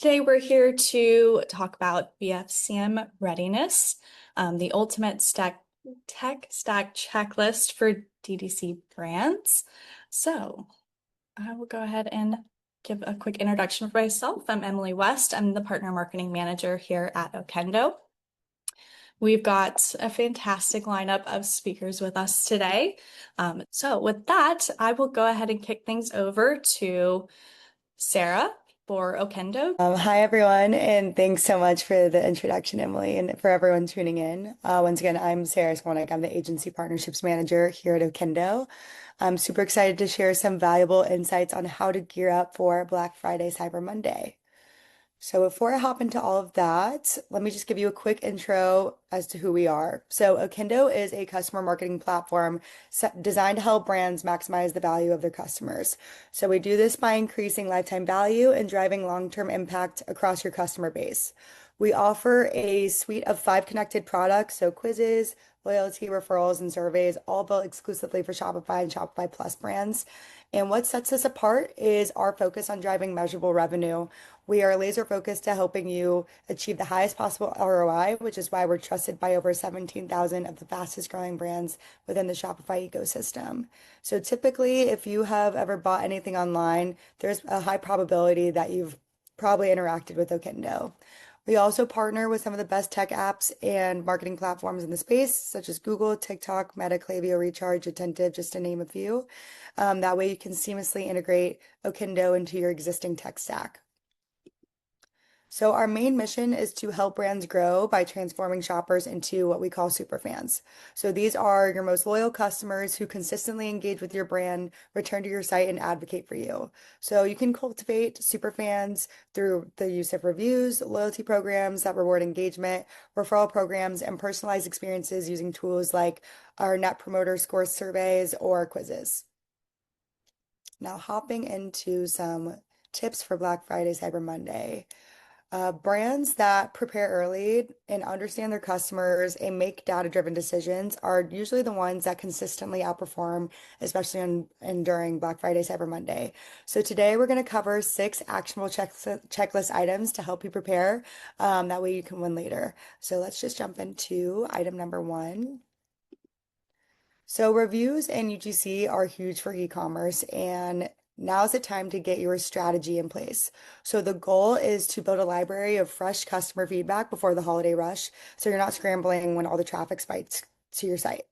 Today, we're here to talk about BFCM Readiness, the ultimate tech stack checklist for DTC brands. So, I will go ahead and give a quick introduction of myself. I'm Emily West. I'm the partner marketing manager here at Okendo. We've got a fantastic lineup of speakers with us today. So, with that, I will go ahead and kick things over to Sarah for Okendo. Hi, everyone, and thanks so much for the introduction, Emily, and for everyone tuning in. Once again, I'm Sarah Skolnick. I'm the Agency Partnerships Manager here at Okendo. I'm super excited to share some valuable insights on how to gear up for Black Friday, Cyber Monday. So before I hop into all of that, let me just give you a quick intro as to who we are. So Okendo is a customer marketing platform designed to help brands maximize the value of their customers. So we do this by increasing lifetime value and driving long-term impact across your customer base. We offer a suite of 5 connected products, so quizzes, loyalty, referrals, and surveys, all built exclusively for Shopify and Shopify Plus brands. And what sets us apart is our focus on driving measurable revenue. We are laser focused to helping you achieve the highest possible ROI, which is why we're trusted by over 17,000 of the fastest growing brands within the Shopify ecosystem. So typically, if you have ever bought anything online, there's a high probability that you've probably interacted with Okendo. We also partner with some of the best tech apps and marketing platforms in the space, such as Google, TikTok, Meta, Klaviyo, Recharge, Attentive, just to name a few. That way you can seamlessly integrate Okendo into your existing tech stack. So our main mission is to help brands grow by transforming shoppers into what we call super fans. So these are your most loyal customers who consistently engage with your brand, return to your site, and advocate for you. So you can cultivate super fans through the use of reviews, loyalty programs that reward engagement, referral programs, and personalized experiences using tools like our Net Promoter Score surveys or quizzes. Now hopping into some tips for Black Friday, Cyber Monday. Brands that prepare early and understand their customers and make data-driven decisions are usually the ones that consistently outperform, especially on and during Black Friday, Cyber Monday. So today we're going to cover 6 actionable checklist items to help you prepare. That way you can win later. So let's just jump into item number 1. So reviews and UGC are huge for e-commerce, and now is the time to get your strategy in place. So the goal is to build a library of fresh customer feedback before the holiday rush, so you're not scrambling when all the traffic spikes to your site.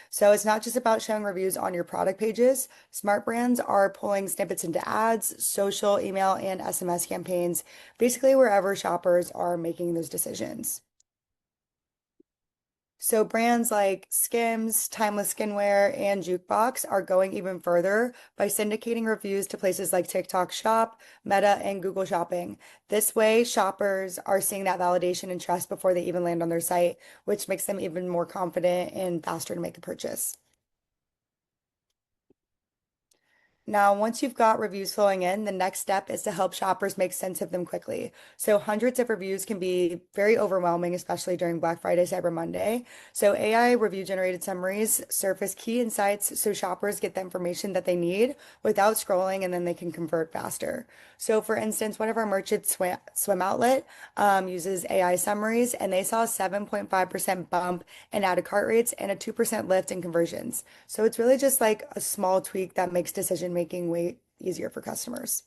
So it's not just about showing reviews on your product pages. Smart brands are pulling snippets into ads, social, email, and SMS campaigns, basically wherever shoppers are making those decisions. So brands like Skims, Timeless Skinwear, and Jukebox are going even further by syndicating reviews to places like TikTok Shop, Meta, and Google Shopping. This way, shoppers are seeing that validation and trust before they even land on their site, which makes them even more confident and faster to make a purchase. Now, once you've got reviews flowing in, the next step is to help shoppers make sense of them quickly. So hundreds of reviews can be very overwhelming, especially during Black Friday, Cyber Monday. So AI review generated summaries surface key insights so shoppers get the information that they need without scrolling, and then they can convert faster. So for instance, one of our merchants, swim outlet, uses AI summaries, and they saw a 7.5% bump in added cart rates and a 2% lift in conversions. So it's really just like a small tweak that makes decision making way easier for customers.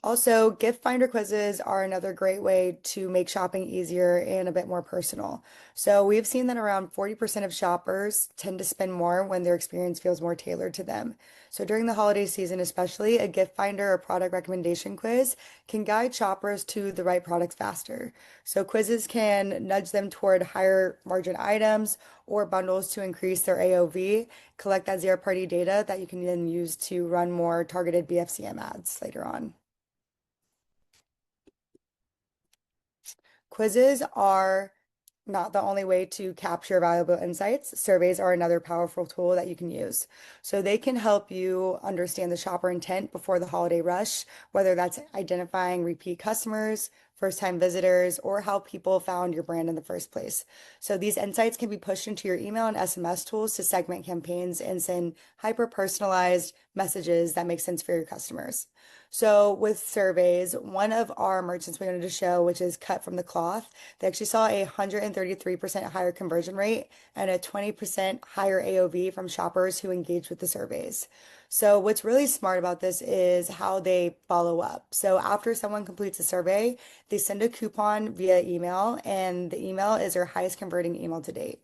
Also, gift finder quizzes are another great way to make shopping easier and a bit more personal. So, we've seen that around 40% of shoppers tend to spend more when their experience feels more tailored to them. So, during the holiday season, especially, a gift finder or product recommendation quiz can guide shoppers to the right products faster. So, quizzes can nudge them toward higher margin items or bundles to increase their AOV, collect that zero-party data that you can then use to run more targeted BFCM ads later on. Quizzes are not the only way to capture valuable insights. Surveys are another powerful tool that you can use. So they can help you understand the shopper intent before the holiday rush, whether that's identifying repeat customers, first-time visitors, or how people found your brand in the first place. So these insights can be pushed into your email and SMS tools to segment campaigns and send hyper-personalized messages that make sense for your customers. So with surveys, one of our merchants we wanted to show, which is Cut from the Cloth, they actually saw a 133% higher conversion rate and a 20% higher AOV from shoppers who engaged with the surveys. So what's really smart about this is how they follow up. So after someone completes a survey, they send a coupon via email, and the email is their highest converting email to date.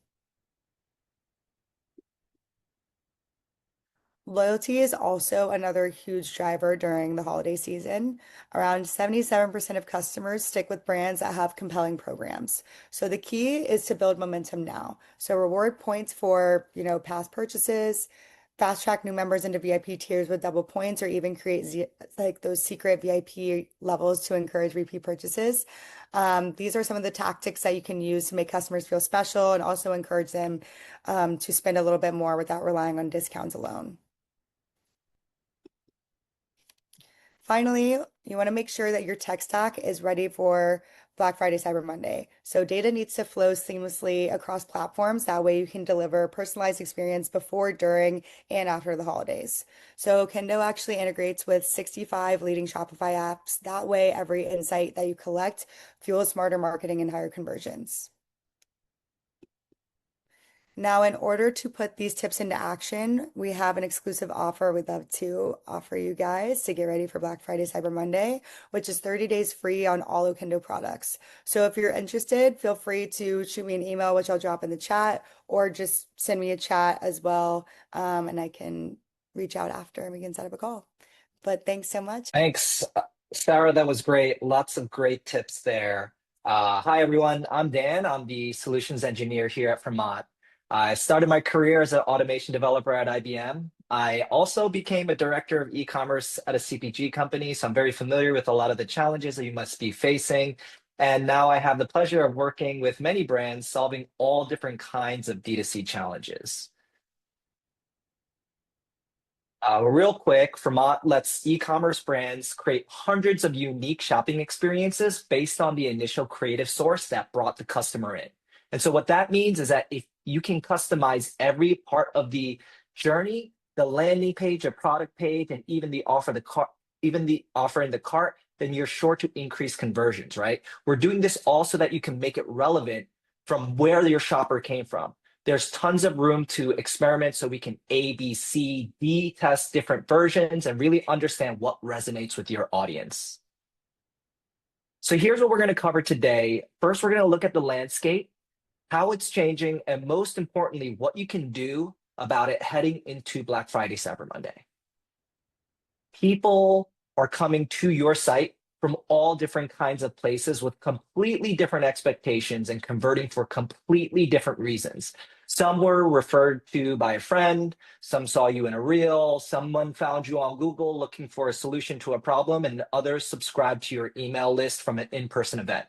Loyalty is also another huge driver during the holiday season. Around 77% of customers stick with brands that have compelling programs. So the key is to build momentum now. So reward points for, past purchases, fast track new members into VIP tiers with double points, or even create like those secret VIP levels to encourage repeat purchases. These are some of the tactics that you can use to make customers feel special and also encourage them to spend a little bit more without relying on discounts alone. Finally, you want to make sure that your tech stack is ready for Black Friday, Cyber Monday. So data needs to flow seamlessly across platforms. That way you can deliver a personalized experience before, during, and after the holidays. So Kendo actually integrates with 65 leading Shopify apps. That way, every insight that you collect fuels smarter marketing and higher conversions. Now, in order to put these tips into action, we have an exclusive offer we'd love to offer you guys to get ready for Black Friday, Cyber Monday, which is 30 days free on all Okendo products. So if you're interested, feel free to shoot me an email, which I'll drop in the chat, or just send me a chat as well, and I can reach out after and we can set up a call. But thanks so much. Thanks, Sarah. That was great. Lots of great tips there. Hi, everyone. I'm Dan. I'm the solutions engineer here at Vermont. I started my career as an automation developer at IBM. I also became a director of e-commerce at a CPG company, so I'm very familiar with a lot of the challenges that you must be facing. And now I have the pleasure of working with many brands solving all different kinds of D2C challenges. Real quick, Vermont lets e-commerce brands create hundreds of unique shopping experiences based on the initial creative source that brought the customer in. And so what that means is that if you can customize every part of the journey, the landing page, the product page, and even the offer, even the offer in the cart, then you're sure to increase conversions, right? We're doing this all so that you can make it relevant from where your shopper came from. There's tons of room to experiment so we can A, B, C, D test different versions and really understand what resonates with your audience. So here's what we're going to cover today. First, we're going to look at the landscape, how it's changing, and most importantly, what you can do about it heading into Black Friday, Cyber Monday. People are coming to your site from all different kinds of places with completely different expectations and converting for completely different reasons. Some were referred to by a friend, some saw you in a reel, someone found you on Google looking for a solution to a problem, and others subscribed to your email list from an in-person event.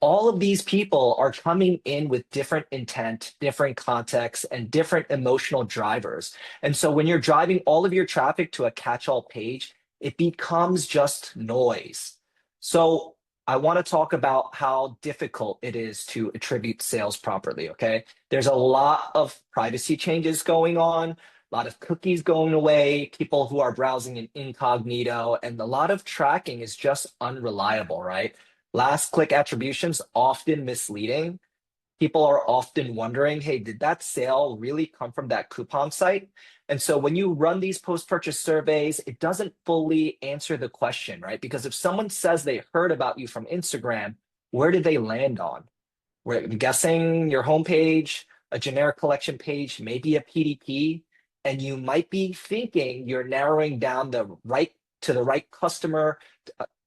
All of these people are coming in with different intent, different contexts, and different emotional drivers. And so when you're driving all of your traffic to a catch-all page, it becomes just noise. So I want to talk about how difficult it is to attribute sales properly, okay? There's a lot of privacy changes going on, a lot of cookies going away, people who are browsing in incognito, and a lot of tracking is just unreliable, right? Last click attribution's often misleading. People are often wondering, hey, did that sale really come from that coupon site? And so when you run these post-purchase surveys, it doesn't fully answer the question, right? Because if someone says they heard about you from Instagram, where did they land on? I'm guessing your homepage, a generic collection page, maybe a PDP, and you might be thinking you're narrowing down the right customer,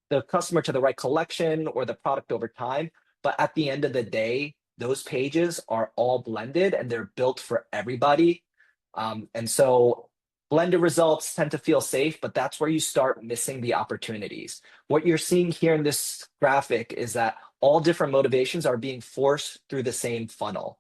the customer to the right collection or the product over time. But at the end of the day, those pages are all blended and they're built for everybody. And so blended results tend to feel safe, but that's where you start missing the opportunities. What you're seeing here in this graphic is that all different motivations are being forced through the same funnel.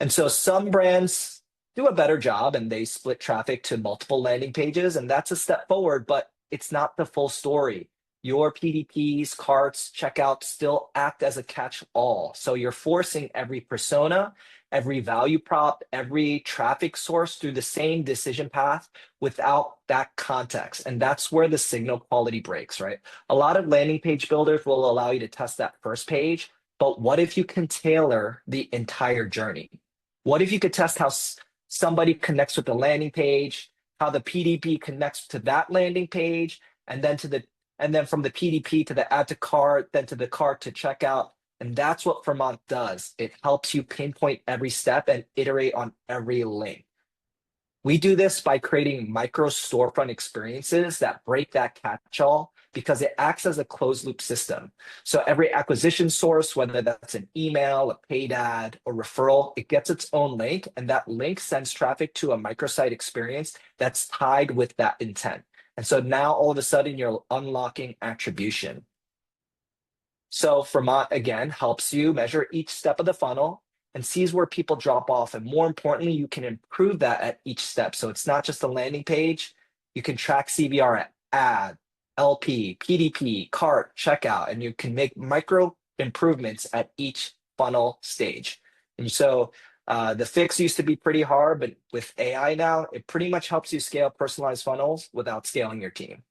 And so some brands do a better job and they split traffic to multiple landing pages, and that's a step forward, but it's not the full story. your PDPs, carts, checkouts still act as a catch-all. So you're forcing every persona, every value prop, every traffic source through the same decision path without that context. And that's where the signal quality breaks, right? A lot of landing page builders will allow you to test that first page, but what if you can tailor the entire journey? What if you could test how somebody connects with the landing page, how the PDP connects to that landing page, and then from the PDP to the add to cart, then to the cart to checkout. And that's what Vermont does. It helps you pinpoint every step and iterate on every link. We do this by creating micro storefront experiences that break that catch-all because it acts as a closed loop system. So every acquisition source, whether that's an email, a paid ad, or referral, it gets its own link, and that link sends traffic to a microsite experience that's tied with that intent. And so now all of a sudden you're unlocking attribution. So Vermont, again, helps you measure each step of the funnel and sees where people drop off. And more importantly, you can improve that at each step. So it's not just a landing page. You can track CVR at ad, LP, PDP, cart, checkout, and you can make micro improvements at each funnel stage. And so the fix used to be pretty hard, but with AI now, it pretty much helps you scale personalized funnels without scaling your team.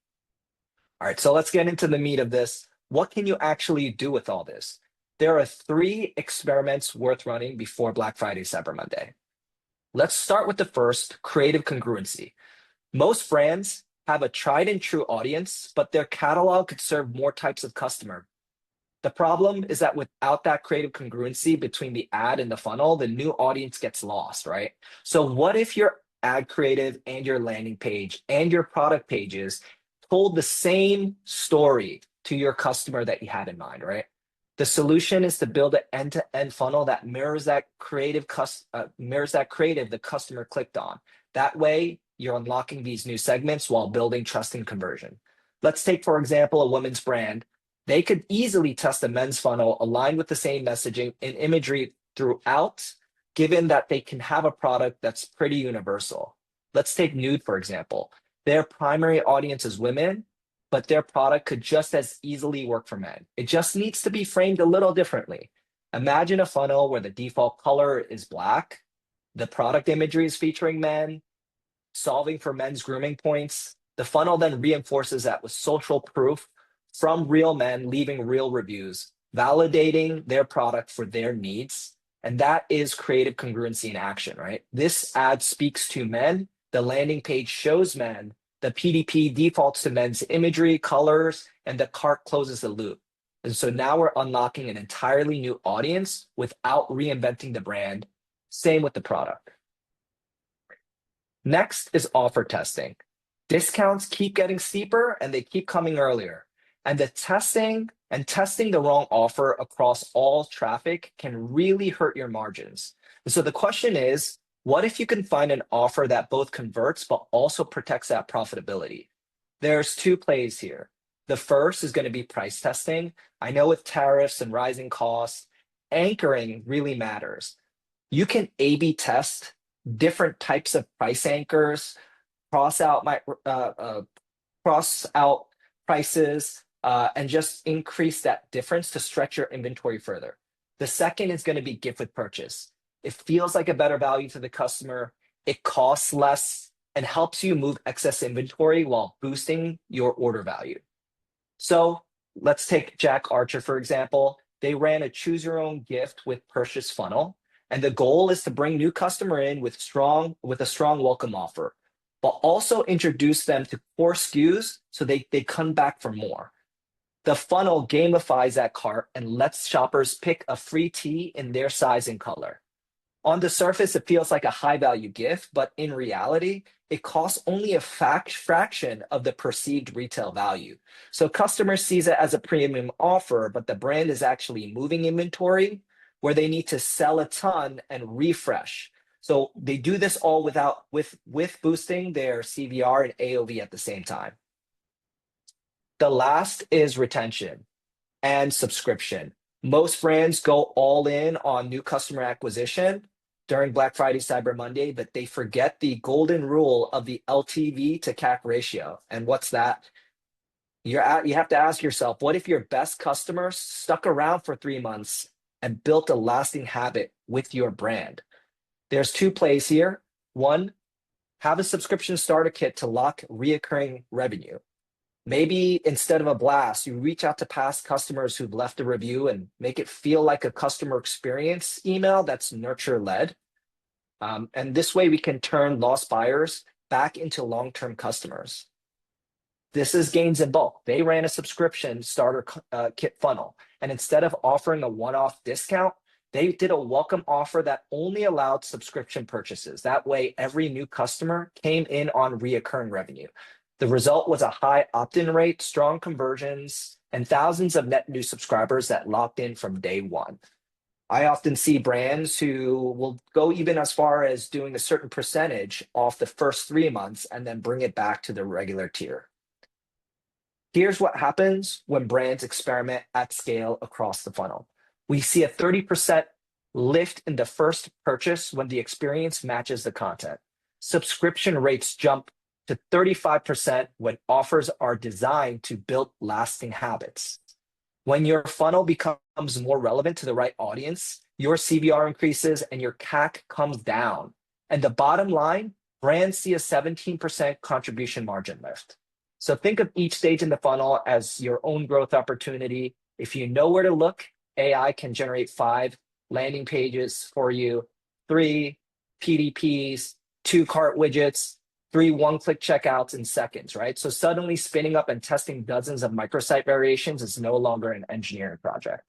All right, so let's get into the meat of this. What can you actually do with all this? There are 3 experiments worth running before Black Friday, Cyber Monday. Let's start with the first, creative congruency. Most brands have a tried and true audience, but their catalog could serve more types of customer. The problem is that without that creative congruency between the ad and the funnel, the new audience gets lost, right? So what if your ad creative and your landing page and your product pages told the same story to your customer that you had in mind, right? The solution is to build an end-to-end funnel that mirrors that creative the customer clicked on. That way, you're unlocking these new segments while building trust and conversion. Let's take, for example, a women's brand. They could easily test a men's funnel aligned with the same messaging and imagery throughout, given that they can have a product that's pretty universal. Let's take Nude, for example. Their primary audience is women, but their product could just as easily work for men. It just needs to be framed a little differently. Imagine a funnel where the default color is black, the product imagery is featuring men, solving for men's grooming points. The funnel then reinforces that with social proof from real men leaving real reviews, validating their product for their needs. And that is creative congruency in action, right? This ad speaks to men, the landing page shows men, the PDP defaults to men's imagery, colors, and the cart closes the loop. And so now we're unlocking an entirely new audience without reinventing the brand. Same with the product. Next is offer testing. Discounts keep getting steeper and they keep coming earlier. And testing the wrong offer across all traffic can really hurt your margins. And so the question is, what if you can find an offer that both converts but also protects that profitability? There's 2 plays here. The first is going to be price testing. I know with tariffs and rising costs, anchoring really matters. You can A/B test different types of price anchors, cross out prices, and just increase that difference to stretch your inventory further. The second is going to be gift with purchase. It feels like a better value to the customer. It costs less and helps you move excess inventory while boosting your order value. So let's take Jack Archer, for example. They ran a choose your own gift with purchase funnel. And the goal is to bring new customer in with a strong welcome offer, but also introduce them to core SKUs so they come back for more. The funnel gamifies that cart and lets shoppers pick a free tee in their size and color. On the surface, it feels like a high-value gift, but in reality, it costs only a fraction of the perceived retail value. So customer sees it as a premium offer, but the brand is actually moving inventory where they need to sell a ton and refresh. So they do this all with boosting their CVR and AOV at the same time. The last is retention and subscription. Most brands go all in on new customer acquisition during Black Friday, Cyber Monday, but they forget the golden rule of the LTV to CAC ratio. And what's that? You have to ask yourself, what if your best customer stuck around for 3 months and built a lasting habit with your brand? There's two plays here. One, have a subscription starter kit to lock reoccurring revenue. Maybe instead of a blast, you reach out to past customers who've left a review and make it feel like a customer experience email that's nurture led. And this way we can turn lost buyers back into long-term customers. This is gains in bulk. They ran a subscription starter kit funnel. And instead of offering a one-off discount, they did a welcome offer that only allowed subscription purchases. That way, every new customer came in on reoccurring revenue. The result was a high opt-in rate, strong conversions, and thousands of net new subscribers that locked in from day one. I often see brands who will go even as far as doing a certain percentage off the first 3 months and then bring it back to the regular tier. Here's what happens when brands experiment at scale across the funnel. We see a 30% lift in the first purchase when the experience matches the content. Subscription rates jump to 35% when offers are designed to build lasting habits. When your funnel becomes more relevant to the right audience, your CVR increases and your CAC comes down. And the bottom line, brands see a 17% contribution margin lift. So think of each stage in the funnel as your own growth opportunity. If you know where to look, AI can generate 5 landing pages for you, 3 PDPs, 2 cart widgets, 3 one-click checkouts in seconds, right? So suddenly spinning up and testing dozens of microsite variations is no longer an engineering project.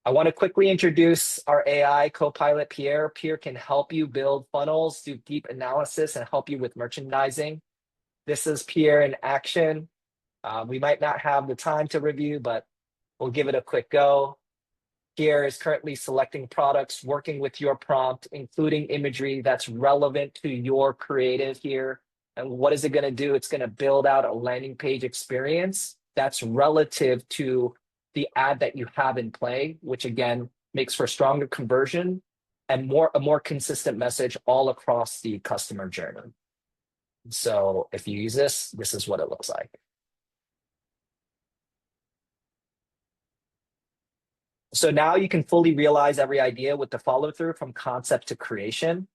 I want to quickly introduce our AI co-pilot, Pierre. Pierre can help you build funnels, do deep analysis, and help you with merchandising. This is Pierre in action. We might not have the time to review, but we'll give it a quick go. Pierre is currently selecting products, working with your prompt, including imagery that's relevant to your creative here. And what is it going to do? It's going to build out a landing page experience that's relative to the ad that you have in play, which again makes for stronger conversion and a more consistent message all across the customer journey. So if you use this, this is what it looks like. So now you can fully realize every idea with the follow through from concept to creation.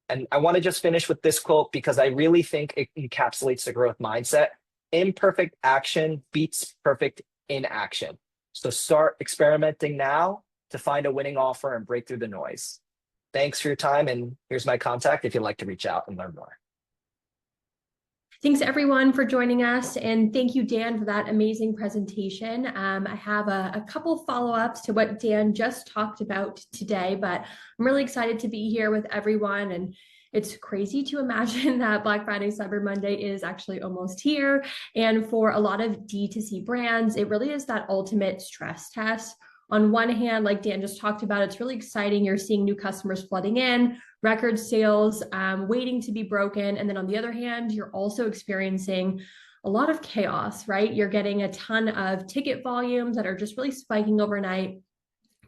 And I want to just finish with this quote because I really think it encapsulates the growth mindset. Imperfect action beats perfect inaction. So start experimenting now to find a winning offer and break through the noise. Thanks for your time. And here's my contact if you'd like to reach out and learn more. Thanks everyone for joining us, and thank you, Dan, for that amazing presentation. I have a couple follow-ups to what Dan just talked about today, but I'm really excited to be here with everyone. And it's crazy to imagine that Black Friday, Cyber Monday is actually almost here. And for a lot of D2C brands, it really is that ultimate stress test. On one hand, like Dan just talked about, it's really exciting. You're seeing new customers flooding in, record sales waiting to be broken. And then on the other hand, you're also experiencing a lot of chaos, right? You're getting a ton of ticket volumes that are just really spiking overnight.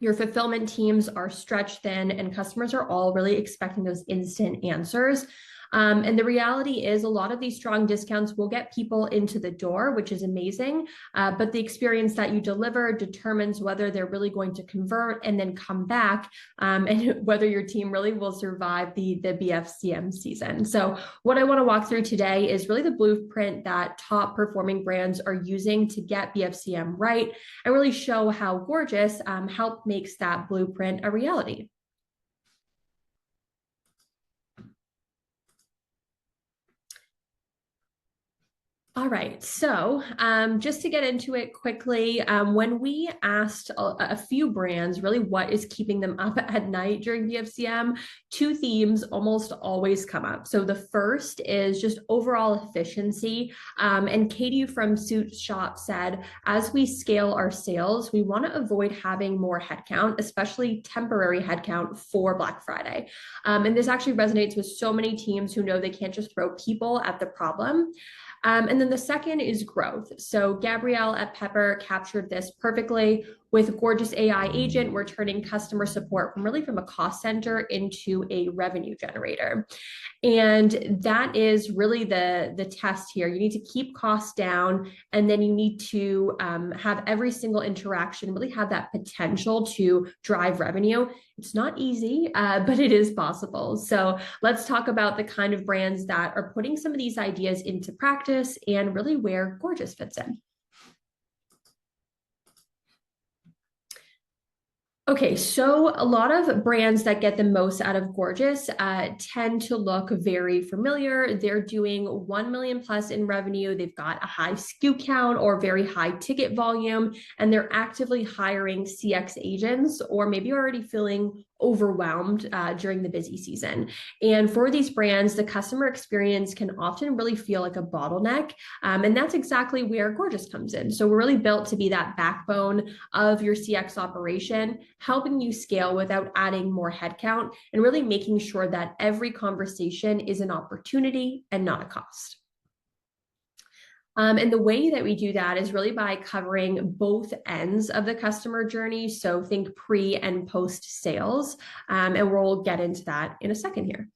Your fulfillment teams are stretched thin, and customers are all really expecting those instant answers. And the reality is a lot of these strong discounts will get people into the door, which is amazing. But the experience that you deliver determines whether they're really going to convert and then come back, and whether your team really will survive the BFCM season. So what I want to walk through today is really the blueprint that top performing brands are using to get BFCM right, and really show how Gorgeous help makes that blueprint a reality. All right, so just to get into it quickly, when we asked a few brands really what is keeping them up at night during BFCM, 2 themes almost always come up. So the first is just overall efficiency. And Katie from Suit Shop said, as we scale our sales, we want to avoid having more headcount, especially temporary headcount for Black Friday. And this actually resonates with so many teams who know they can't just throw people at the problem. And then the second is growth. So Gabrielle at Pepper captured this perfectly. With Gorgeous AI Agent, we're turning customer support from a cost center into a revenue generator. And that is really the test here. You need to keep costs down, and then you need to have every single interaction really have that potential to drive revenue. It's not easy, but it is possible. So let's talk about the kind of brands that are putting some of these ideas into practice and really where Gorgeous fits in. Okay, so a lot of brands that get the most out of Gorgeous tend to look very familiar. They're doing 1 million plus in revenue. They've got a high SKU count or very high ticket volume, and they're actively hiring CX agents, or maybe already feeling overwhelmed during the busy season. And for these brands, the customer experience can often really feel like a bottleneck. And that's exactly where Gorgeous comes in. So we're really built to be that backbone of your CX operation, helping you scale without adding more headcount, and really making sure that every conversation is an opportunity and not a cost. And the way that we do that is really by covering both ends of the customer journey. So think pre and post sales. And we'll get into that in a second here.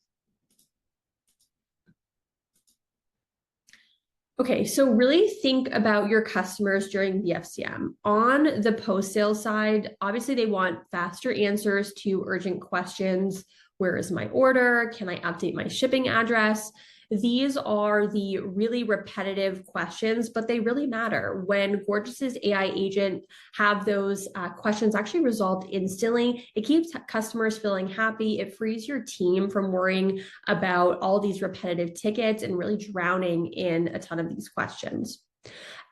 Okay, so really think about your customers during BFCM. On the post-sale side, obviously they want faster answers to urgent questions. Where is my order? Can I update my shipping address? These are the really repetitive questions, but they really matter. When Gorgeous's AI agent have those questions actually resolved instantly, it keeps customers feeling happy. It frees your team from worrying about all these repetitive tickets and really drowning in a ton of these questions.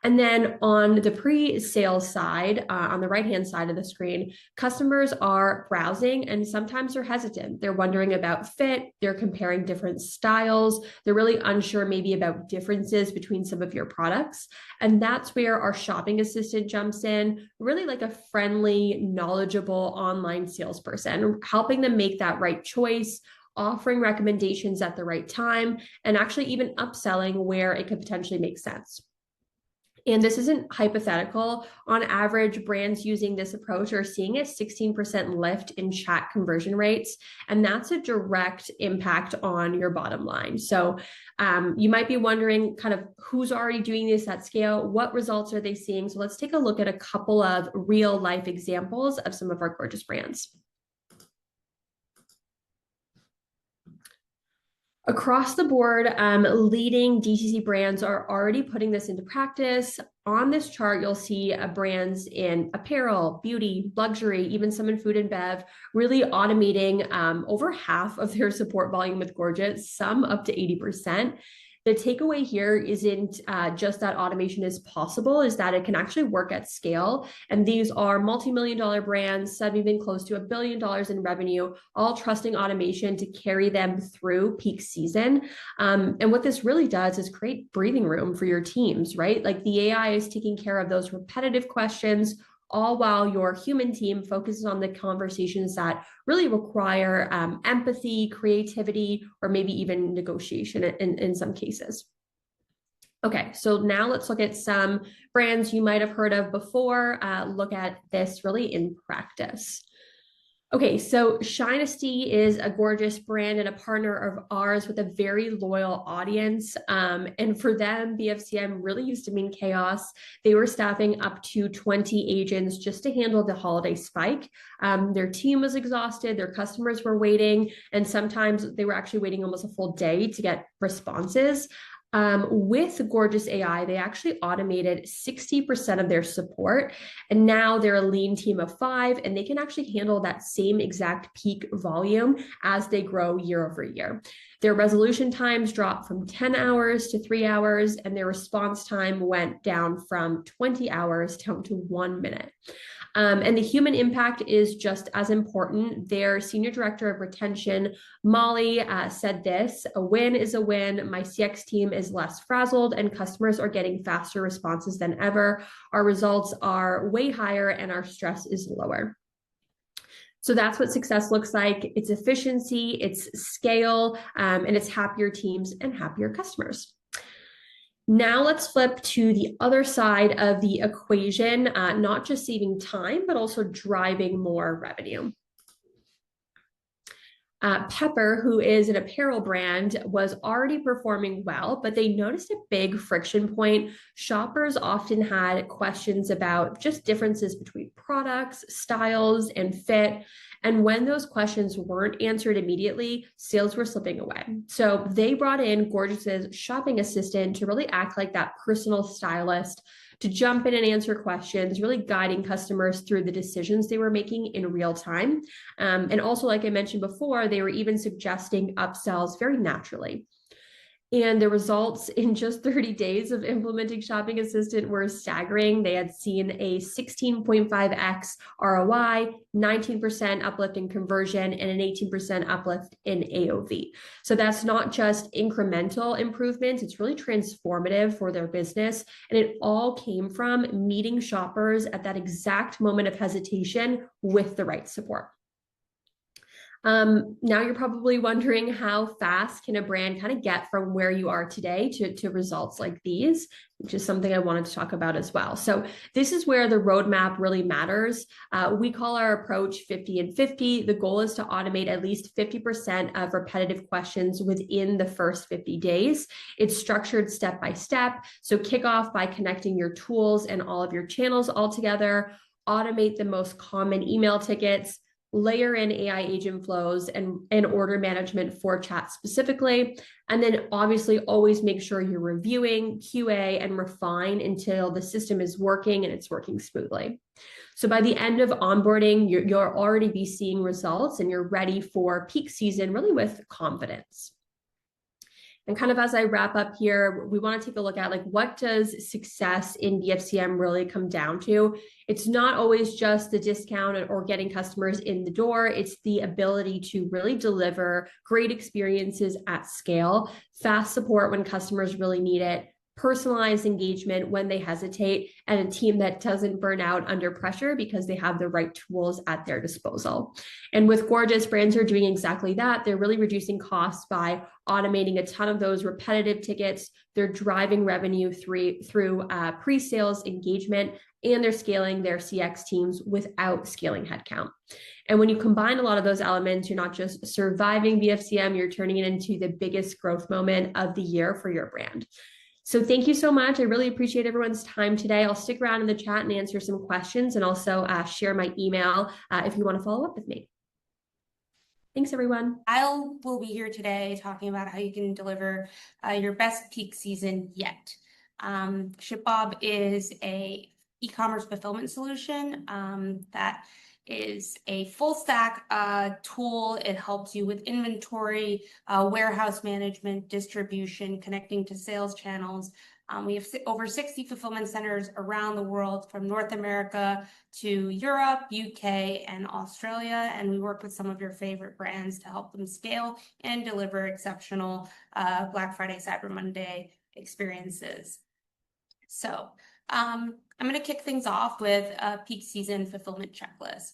And then on the pre-sale side, on the right-hand side of the screen, customers are browsing and sometimes they're hesitant. They're wondering about fit, they're comparing different styles, they're really unsure maybe about differences between some of your products. And that's where our shopping assistant jumps in, really like a friendly, knowledgeable online salesperson, helping them make that right choice, offering recommendations at the right time, and actually even upselling where it could potentially make sense. And this isn't hypothetical. On average, brands using this approach are seeing a 16% lift in chat conversion rates, and that's a direct impact on your bottom line. So you might be wondering kind of who's already doing this at scale, what results are they seeing? So let's take a look at a couple of real life examples of some of our Gorgeous brands. Across the board, leading DTC brands are already putting this into practice. On this chart, you'll see brands in apparel, beauty, luxury, even some in food and bev, really automating over half of their support volume with Gorgeous, some up to 80%. The takeaway here isn't just that automation is possible, is that it can actually work at scale. And these are multi-million-dollar brands, some even close to $1 billion in revenue, all trusting automation to carry them through peak season. And what this really does is create breathing room for your teams, right? Like the AI is taking care of those repetitive questions, all while your human team focuses on the conversations that really require empathy, creativity, or maybe even negotiation in some cases. Okay, so now let's look at some brands you might have heard of before. Look at this really in practice. Okay, so Shinesty is a Gorgeous brand and a partner of ours with a very loyal audience. And for them, BFCM really used to mean chaos. They were staffing up to 20 agents just to handle the holiday spike. Their team was exhausted, their customers were waiting, and sometimes they were actually waiting almost a full day to get responses. With Gorgeous AI, they actually automated 60% of their support, and now they're a lean team of 5, and they can actually handle that same exact peak volume as they grow year over year. Their resolution times dropped from 10 hours to 3 hours, and their response time went down from 20 hours down to 1 minute. And the human impact is just as important. Their senior director of retention, Molly, said this: "A win is a win. My CX team is less frazzled and customers are getting faster responses than ever. Our results are way higher and our stress is lower." So that's what success looks like. It's efficiency, it's scale, and it's happier teams and happier customers. Now let's flip to the other side of the equation, not just saving time, but also driving more revenue. Pepper, who is an apparel brand, was already performing well, but they noticed a big friction point. Shoppers often had questions about just differences between products, styles, and fit. And when those questions weren't answered immediately, sales were slipping away. So they brought in Gorgeous's shopping assistant to really act like that personal stylist, to jump in and answer questions, really guiding customers through the decisions they were making in real time. And also, like I mentioned before, they were even suggesting upsells very naturally. And the results in just 30 days of implementing Shopping Assistant were staggering. They had seen a 16.5x ROI, 19% uplift in conversion, and an 18% uplift in AOV. So that's not just incremental improvements, it's really transformative for their business. And it all came from meeting shoppers at that exact moment of hesitation with the right support. Now you're probably wondering, how fast can a brand kind of get from where you are today to results like these, which is something I wanted to talk about as well. So this is where the roadmap really matters. We call our approach 50 and 50. The goal is to automate at least 50% of repetitive questions within the first 50 days. It's structured step by step. So kick off by connecting your tools and all of your channels all together, automate the most common email tickets, layer in AI agent flows and order management for chat specifically. And then obviously always make sure you're reviewing, QA, and refine until the system is working and it's working smoothly. So by the end of onboarding, you'll already be seeing results and you're ready for peak season really with confidence. And kind of as I wrap up here, we want to take a look at, like, what does success in BFCM really come down to? It's not always just the discount or getting customers in the door. It's the ability to really deliver great experiences at scale, fast support when customers really need it, personalized engagement when they hesitate, and a team that doesn't burn out under pressure because they have the right tools at their disposal. And with Gorgeous, brands are doing exactly that. They're really reducing costs by automating a ton of those repetitive tickets. They're driving revenue through pre-sales engagement, and they're scaling their CX teams without scaling headcount. And when you combine a lot of those elements, you're not just surviving BFCM, you're turning it into the biggest growth moment of the year for your brand. So thank you so much. I really appreciate everyone's time today. I'll stick around in the chat and answer some questions, and also share my email if you want to follow up with me. Thanks, everyone. I will be here today talking about how you can deliver your best peak season yet. ShipBob is a e-commerce fulfillment solution that is a full stack tool. It helps you with inventory, warehouse management, distribution, connecting to sales channels. We have over 60 fulfillment centers around the world, from North America to Europe, UK, and Australia. And we work with some of your favorite brands to help them scale and deliver exceptional Black Friday, Cyber Monday experiences. So I'm going to kick things off with a peak season fulfillment checklist.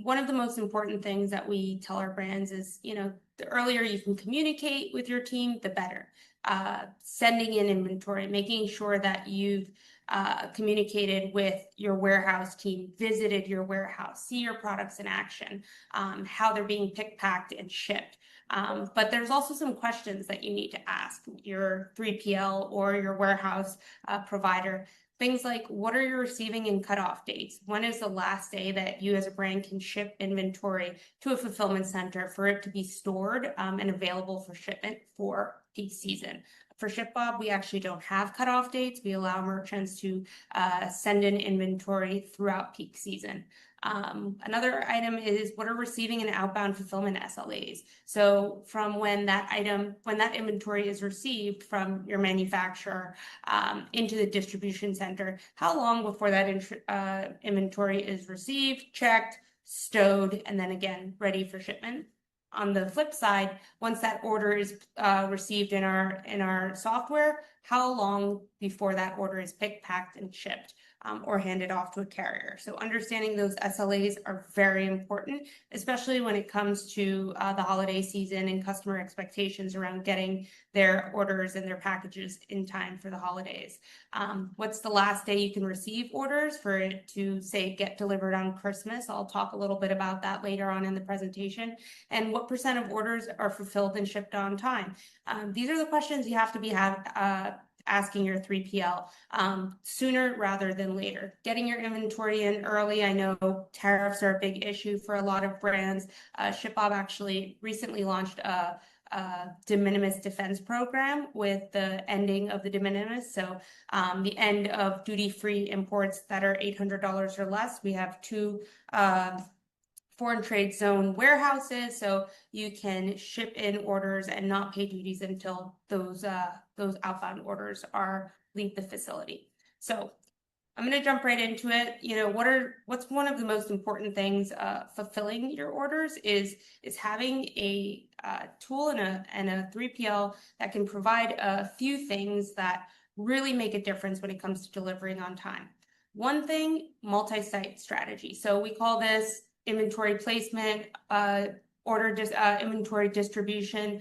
One of the most important things that we tell our brands is, the earlier you can communicate with your team, the better. Sending in inventory, making sure that you've communicated with your warehouse team, visited your warehouse, see your products in action, how they're being picked, packed, and shipped. But there's also some questions that you need to ask your 3PL or your warehouse provider. Things like, what are you receiving in cutoff dates? When is the last day that you as a brand can ship inventory to a fulfillment center for it to be stored and available for shipment for peak season? For ShipBob, we actually don't have cutoff dates. We allow merchants to send in inventory throughout peak season. Another item is, what are receiving and outbound fulfillment SLAs? So from when that inventory is received from your manufacturer into the distribution center, how long before that inventory is received, checked, stowed, and then again ready for shipment? On the flip side, once that order is received in our software, how long before that order is picked, packed, and shipped, or handed off to a carrier. So understanding those SLAs are very important, especially when it comes to the holiday season and customer expectations around getting their orders and their packages in time for the holidays. What's the last day you can receive orders for it to, say, get delivered on Christmas? I'll talk a little bit about that later on in the presentation. And what % of orders are fulfilled and shipped on time? These are the questions you have to be asking your 3PL sooner rather than later. Getting your inventory in early. I know tariffs are a big issue for a lot of brands. ShipBob actually recently launched a de minimis defense program with the ending of the de minimis. So the end of duty-free imports that are $800 or less. We have 2 foreign trade zone warehouses, so you can ship in orders and not pay duties until those outbound orders leave the facility. So I'm going to jump right into it. You know, what's one of the most important things fulfilling your orders is having a tool and a 3PL that can provide a few things that really make a difference when it comes to delivering on time. One thing, multi-site strategy. So we call this inventory placement, inventory distribution.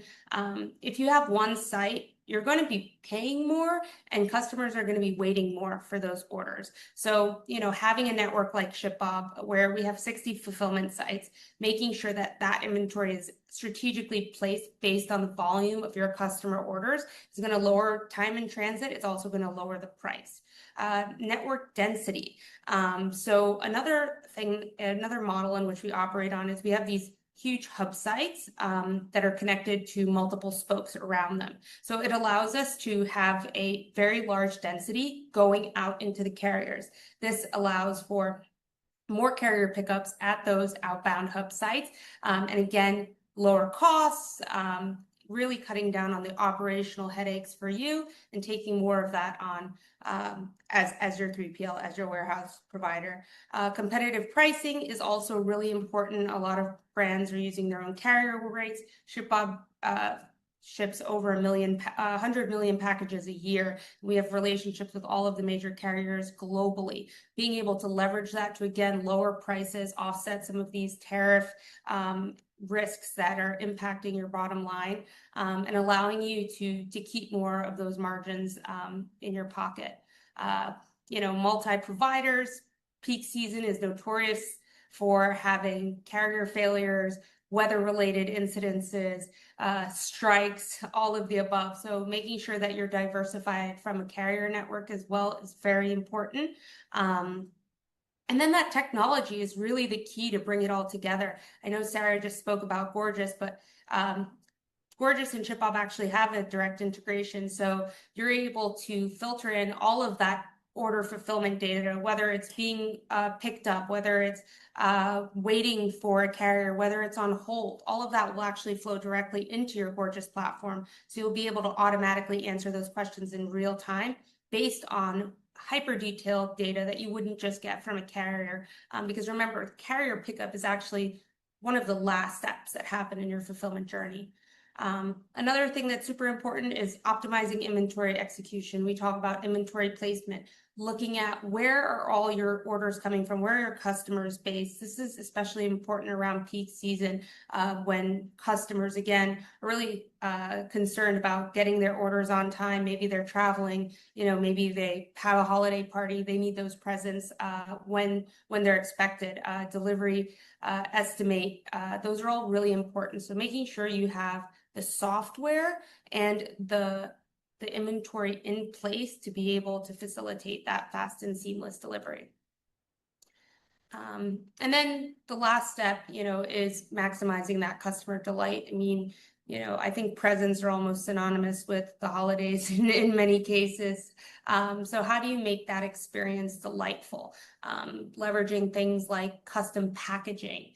If you have one site, you're going to be paying more and customers are going to be waiting more for those orders. So, you know, having a network like ShipBob where we have 60 fulfillment sites, making sure that that inventory is strategically placed based on the volume of your customer orders is going to lower time in transit. It's also going to lower the price. Network density. So another model in which we operate on is we have these huge hub sites that are connected to multiple spokes around them. So it allows us to have a very large density going out into the carriers. This allows for more carrier pickups at those outbound hub sites. And again, lower costs, really cutting down on the operational headaches for you and taking more of that on as your 3PL, as your warehouse provider. Competitive pricing is also really important. A lot of brands are using their own carrier rates. ShipBob ships over 100 million packages a year. We have relationships with all of the major carriers globally. Being able to leverage that to, again, lower prices, offset some of these tariff risks that are impacting your bottom line, and allowing you to keep more of those margins in your pocket. You know, multi-providers, peak season is notorious for having carrier failures, weather-related incidences, strikes, all of the above. So making sure that you're diversified from a carrier network as well is very important. And then that technology is really the key to bring it all together. I know Sarah just spoke about Gorgeous, but Gorgeous and ShipBob actually have a direct integration. So you're able to filter in all of that order fulfillment data, whether it's being picked up, whether it's waiting for a carrier, whether it's on hold. All of that will actually flow directly into your Gorgeous platform. So you'll be able to automatically answer those questions in real time based on hyper detailed data that you wouldn't just get from a carrier. Because remember, carrier pickup is actually one of the last steps that happen in your fulfillment journey. Another thing that's super important is optimizing inventory execution. We talk about inventory placement, looking at where are all your orders coming from, where are your customers based. This is especially important around peak season when customers, again, are really concerned about getting their orders on time. Maybe they're traveling, you know, maybe they have a holiday party, they need those presents when they're expected. Delivery estimate, those are all really important. So making sure you have the software and the inventory in place to be able to facilitate that fast and seamless delivery. And then the last step, you know, is maximizing that customer delight. I mean, you know, I think presents are almost synonymous with the holidays in many cases. So how do you make that experience delightful? Leveraging things like custom packaging.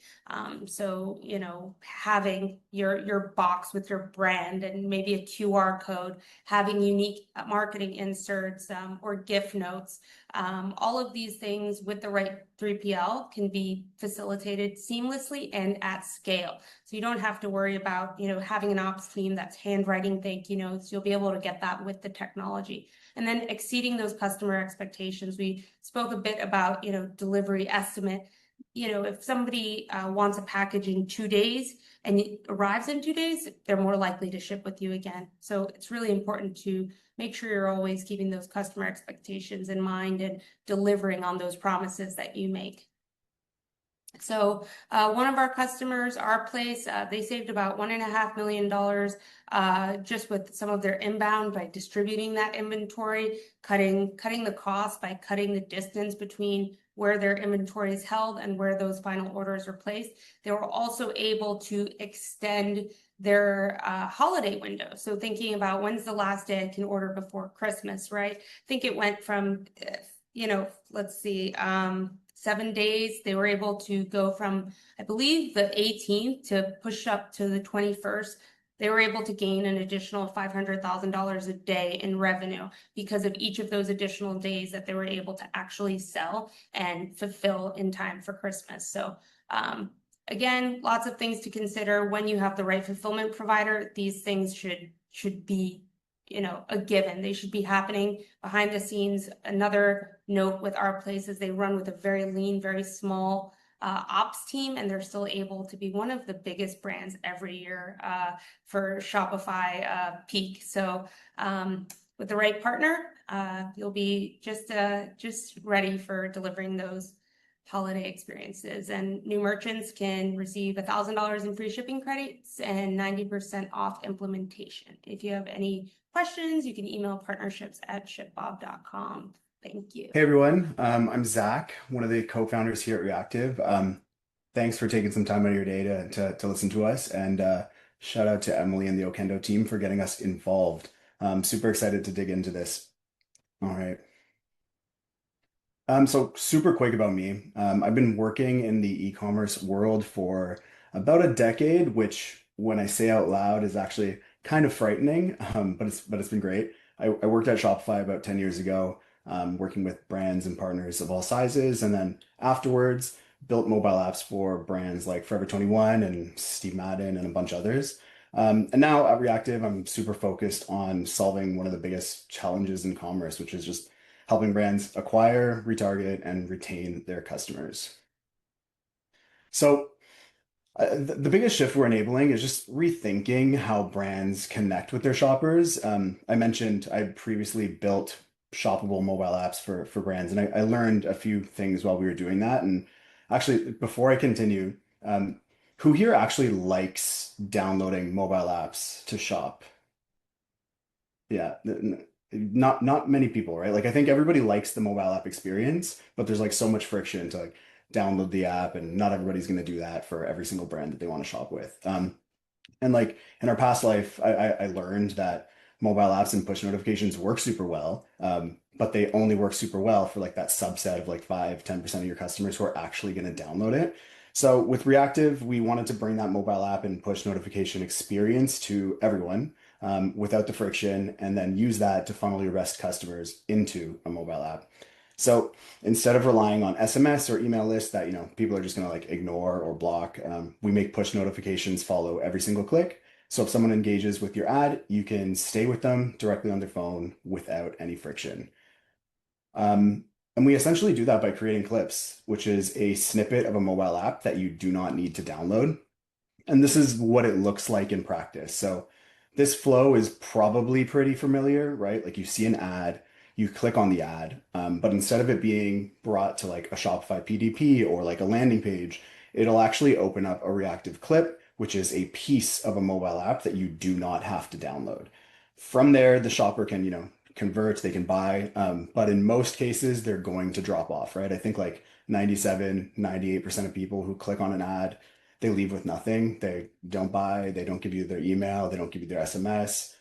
So, you know, having your box with your brand and maybe a QR code, having unique marketing inserts or gift notes. All of these things with the right 3PL can be facilitated seamlessly and at scale. So you don't have to worry about, you know, having an ops team that's handwriting thank you notes. You'll be able to get that with the technology. And then exceeding those customer expectations. We spoke a bit about, you know, delivery estimate. You know, if somebody wants a package in 2 days and it arrives in 2 days, they're more likely to ship with you again. So it's really important to make sure you're always keeping those customer expectations in mind and delivering on those promises that you make. So one of our customers, Our Place, they saved about $1.5 million just with some of their inbound by distributing that inventory, cutting the cost by cutting the distance between where their inventory is held and where those final orders are placed. They were also able to extend their holiday window. So thinking about when's the last day I can order before Christmas, right? I think it went from, you know, let's see, 7 days. They were able to go from, I believe, the 18th to push up to the 21st. They were able to gain an additional $500,000 a day in revenue because of each of those additional days that they were able to actually sell and fulfill in time for Christmas. So again, lots of things to consider when you have the right fulfillment provider. These things should be, you know, a given. They should be happening behind the scenes. Another note with Our Place is they run with a very lean, very small ops team, and they're still able to be one of the biggest brands every year for Shopify peak. So with the right partner, you'll be just ready for delivering those holiday experiences. And new merchants can receive $1,000 in free shipping credits and 90% off implementation. If you have any questions, you can email partnerships@shipbob.com. Thank you. Hey everyone, I'm Zach, one of the co-founders here at Reactive. Thanks for taking some time out of your day to listen to us, and shout out to Emily and the Okendo team for getting us involved. Super excited to dig into this. All right. So super quick about me. I've been working in the e-commerce world for about a decade, which when I say out loud is actually kind of frightening, but it's been great. I worked at Shopify about 10 years ago, working with brands and partners of all sizes, and then afterwards built mobile apps for brands like Forever 21 and Steve Madden and a bunch of others. And now at Reactive, I'm super focused on solving one of the biggest challenges in commerce, which is just helping brands acquire, retarget, and retain their customers. So the biggest shift we're enabling is just rethinking how brands connect with their shoppers. I mentioned I previously built shoppable mobile apps for brands, and I learned a few things while we were doing that. And actually, before I continue, who here actually likes downloading mobile apps to shop? Yeah, not many people, right? Like I think everybody likes the mobile app experience, but there's like so much friction to like download the app, and not everybody's going to do that for every single brand that they want to shop with. And like in our past life, I learned that mobile apps and push notifications work super well, but they only work super well for like that subset of like 5-10% of your customers who are actually going to download it. So with Reactive, we wanted to bring that mobile app and push notification experience to everyone without the friction, and then use that to funnel your best customers into a mobile app. So instead of relying on SMS or email lists that, you know, people are just going to like ignore or block, we make push notifications follow every single click. So if someone engages with your ad, you can stay with them directly on their phone without any friction. And we essentially do that by creating clips, which is a snippet of a mobile app that you do not need to download. And this is what it looks like in practice. So this flow is probably pretty familiar, right? Like you see an ad, you click on the ad, but instead of it being brought to like a Shopify PDP or like a landing page, it'll actually open up a reactive clip, which is a piece of a mobile app that you do not have to download. From there, the shopper can, you know, convert, they can buy, but in most cases, they're going to drop off, right? I think like 97-98% of people who click on an ad, they leave with nothing. They don't buy, they don't give you their email, they don't give you their SMS.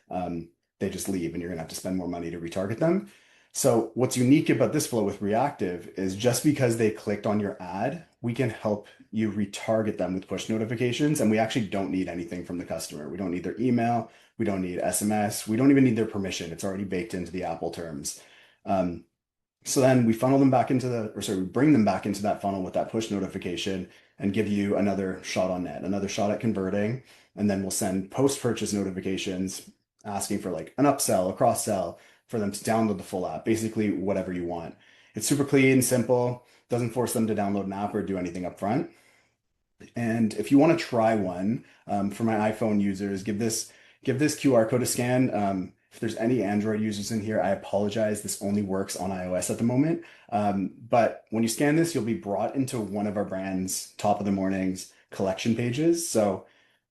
They just leave, and you're gonna have to spend more money to retarget them. So what's unique about this flow with reactive is just because they clicked on your ad, we can help you retarget them with push notifications. And we actually don't need anything from the customer. We don't need their email. We don't need SMS. We don't even need their permission. It's already baked into the Apple terms. Um, so then we funnel them back into we bring them back into that funnel with that push notification and give you another shot on net, another shot at converting. And then we'll send post-purchase notifications asking for like an upsell, a cross sell for them to download the full app, basically whatever you want. It's super clean, simple, doesn't force them to download an app or do anything upfront. And if you want to try one, for my iPhone users, give this QR code a scan. If there's any Android users in here, I apologize. This only works on iOS at the moment. But when you scan this, you'll be brought into one of our brand's top of the mornings collection pages. So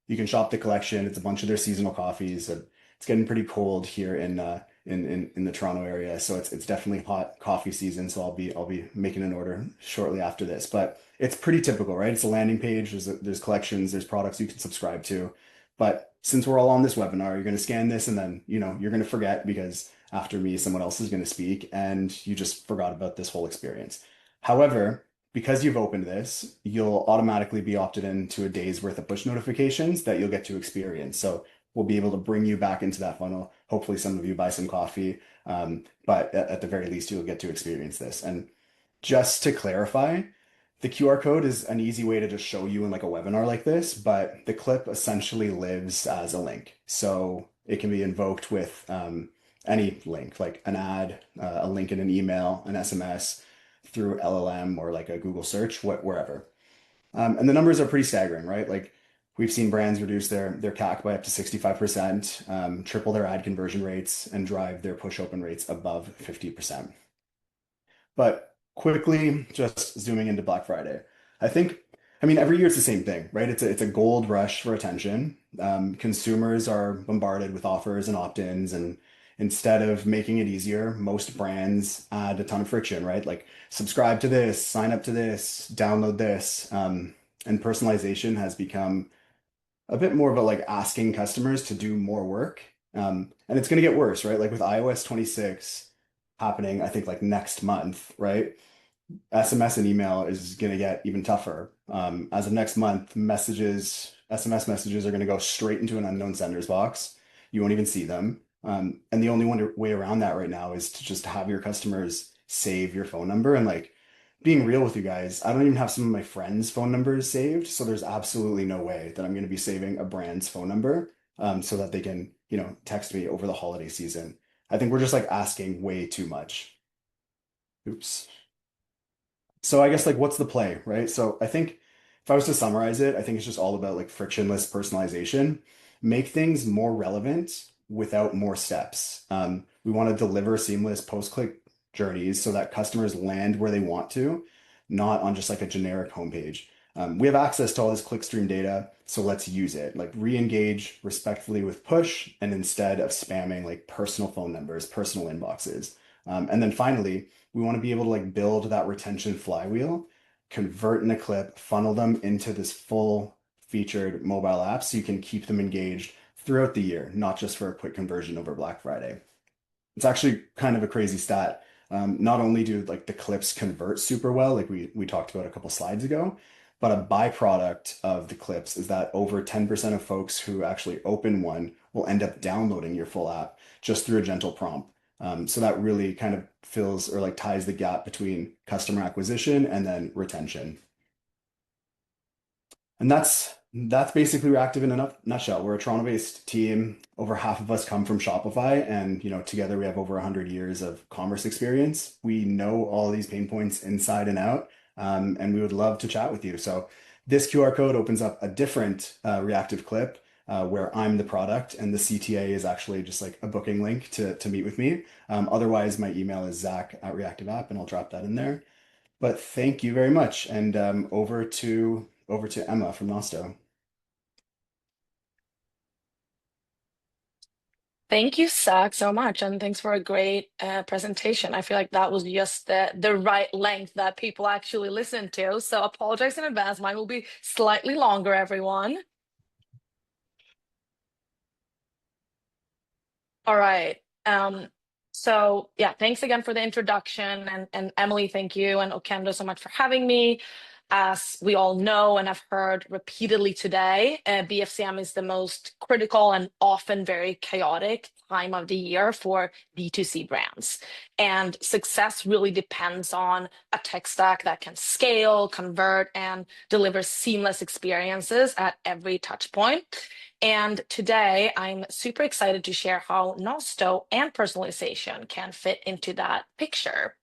you can shop the collection. It's a bunch of their seasonal coffees. It's getting pretty cold here in the Toronto area, so it's definitely hot coffee season. So I'll be making an order shortly after this. But it's pretty typical, right? It's a landing page. There's collections. There's products you can subscribe to. But since we're all on this webinar, you're going to scan this, and then you're going to forget because after me, someone else is going to speak, and you just forgot about this whole experience. However, because you've opened this, you'll automatically be opted into a day's worth of push notifications that you'll get to experience. So we'll be able to bring you back into that funnel. Hopefully, some of you buy some coffee, but at the very least, you'll get to experience this. And just to clarify, the QR code is an easy way to just show you in like a webinar like this, but the clip essentially lives as a link. So it can be invoked with any link, like an ad, a link in an email, an SMS, through LLM or like a Google search, wherever. And the numbers are pretty staggering, right? Like we've seen brands reduce their CAC by up to 65%, triple their ad conversion rates, and drive their push open rates above 50%. But quickly, just zooming into Black Friday, I mean, every year it's the same thing, right? It's a gold rush for attention. Consumers are bombarded with offers and opt-ins, and instead of making it easier, most brands add a ton of friction, right? Like subscribe to this, sign up to this, download this. And personalization has become a bit more of a like asking customers to do more work. And it's going to get worse, right? Like with iOS 26 happening, I think like next month, right? SMS and email is going to get even tougher. As of next month, SMS messages are going to go straight into an unknown sender's box. You won't even see them. And the only way around that right now is to just have your customers save your phone number. And like being real with you guys, I don't even have some of my friends' phone numbers saved. So there's absolutely no way that I'm going to be saving a brand's phone number so that they can, text me over the holiday season. I think we're just like asking way too much. Oops. So I guess like what's the play, right? So I think if I was to summarize it, I think it's just all about like frictionless personalization. Make things more relevant without more steps. We want to deliver seamless post-click journeys so that customers land where they want to, not on just like a generic homepage. We have access to all this clickstream data, so let's use it. Like re-engage respectfully with push, and instead of spamming like personal phone numbers, personal inboxes. And then finally, we want to be able to like build that retention flywheel, convert in a clip, funnel them into this full featured mobile app so you can keep them engaged throughout the year, not just for a quick conversion over Black Friday. It's actually kind of a crazy stat. Not only do like the clips convert super well, like we talked about a couple slides ago, but a byproduct of the clips is that over 10% of folks who actually open one will end up downloading your full app just through a gentle prompt. So that really kind of fills or like ties the gap between customer acquisition and then retention. And that's basically Reactive in a nutshell. We're a Toronto-based team. Over half of us come from Shopify, and together we have over 100 years of commerce experience. We know all these pain points inside and out, and we would love to chat with you. So this QR code opens up a different Reactive clip where I'm the product, and the CTA is actually just like a booking link to meet with me. Otherwise, my email is zach@reactiveapp, and I'll drop that in there. But thank you very much, and over to Emma from Nosto. Thank you, Zach, so much, and thanks for a great presentation. I feel like that was just the right length that people actually listen to. So apologize in advance. Mine will be slightly longer, everyone. All right. So yeah, thanks again for the introduction. And Emily, thank you. And Okendo, so much for having me. As we all know and have heard repeatedly today, BFCM is the most critical and often very chaotic time of the year for D2C brands. And success really depends on a tech stack that can scale, convert, and deliver seamless experiences at every touch point. And today I'm super excited to share how Nosto and personalization can fit into that picture.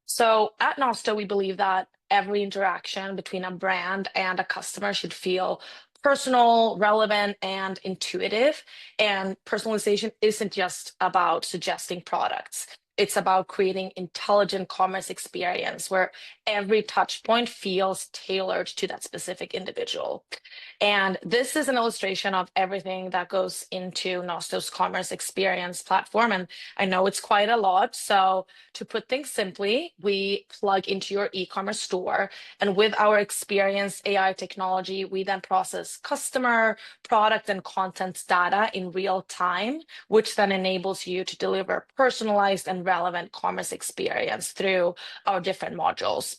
So at Nosto, we believe that every interaction between a brand and a customer should feel personal, relevant, and intuitive. And personalization isn't just about suggesting products. It's about creating intelligent commerce experience where every touch point feels tailored to that specific individual. And this is an illustration of everything that goes into Nosto's commerce experience platform. And I know it's quite a lot. So to put things simply, we plug into your e-commerce store. And with our experience AI technology, we then process customer, product, and content data in real time, which then enables you to deliver personalized and relevant commerce experience through our different modules.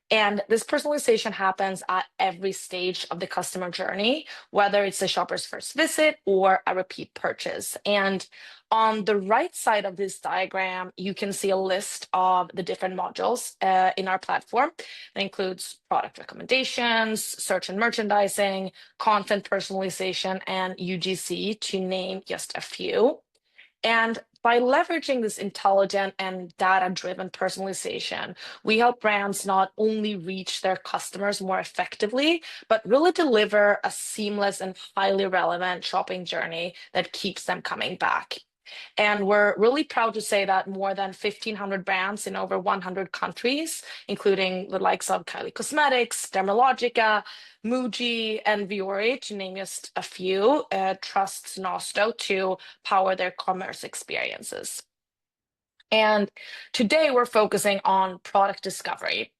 And this personalization happens at every stage of the customer journey, whether it's the shopper's first visit or a repeat purchase. And on the right side of this diagram, you can see a list of the different modules in our platform. It includes product recommendations, search and merchandising, content personalization, and UGC, to name just a few. And by leveraging this intelligent and data-driven personalization, we help brands not only reach their customers more effectively, but really deliver a seamless and highly relevant shopping journey that keeps them coming back. And we're really proud to say that more than 1,500 brands in over 100 countries, including the likes of Kylie Cosmetics, Dermalogica, Muji, and Viore, to name just a few, trusts Nosto to power their commerce experiences. And today we're focusing on product discovery,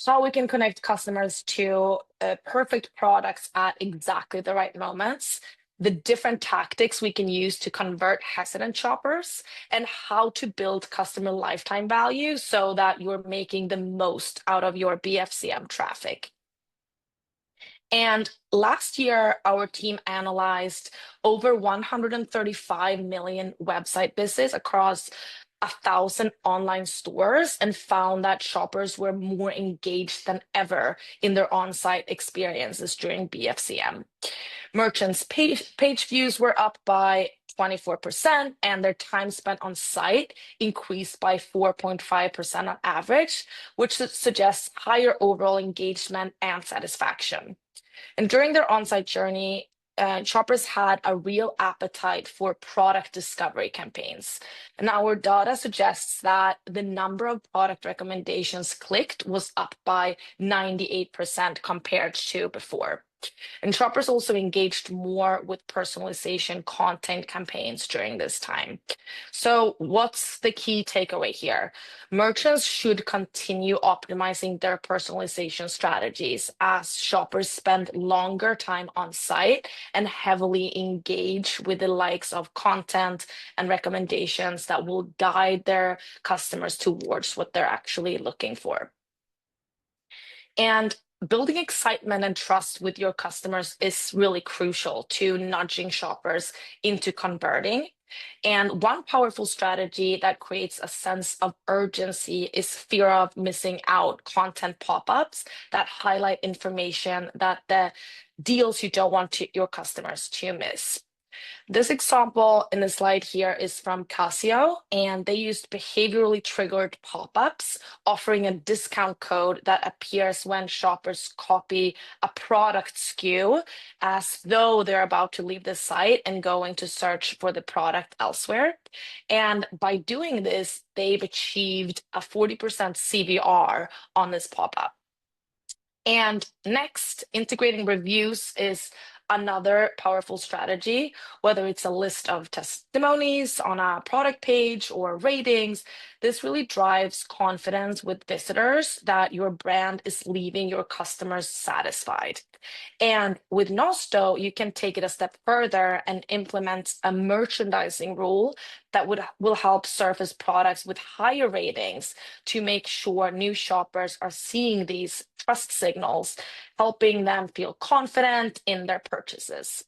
how we can connect customers to perfect products at exactly the right moments, the different tactics we can use to convert hesitant shoppers, and how to build customer lifetime value so that you're making the most out of your BFCM traffic. And last year, our team analyzed over 135 million website visits across 1,000 online stores and found that shoppers were more engaged than ever in their on-site experiences during BFCM. Merchants' page views were up by 24%, and their time spent on site increased by 4.5% on average, which suggests higher overall engagement and satisfaction. And during their on-site journey, shoppers had a real appetite for product discovery campaigns. And our data suggests that the number of product recommendations clicked was up by 98% compared to before. And shoppers also engaged more with personalization content campaigns during this time. So what's the key takeaway here? Merchants should continue optimizing their personalization strategies as shoppers spend longer time on site and heavily engage with the likes of content and recommendations that will guide their customers towards what they're actually looking for. And building excitement and trust with your customers is really crucial to nudging shoppers into converting. And one powerful strategy that creates a sense of urgency is fear of missing out content pop-ups that highlight information that the deals you don't want your customers to miss. This example in the slide here is from Casio, and they used behaviorally triggered pop-ups offering a discount code that appears when shoppers copy a product SKU as though they're about to leave the site and going to search for the product elsewhere. And by doing this, they've achieved a 40% CVR on this pop-up. And next, integrating reviews is another powerful strategy, whether it's a list of testimonies on a product page or ratings. This really drives confidence with visitors that your brand is leaving your customers satisfied. And with Nosto, you can take it a step further and implement a merchandising rule that will help surface products with higher ratings to make sure new shoppers are seeing these trust signals, helping them feel confident in their purchases.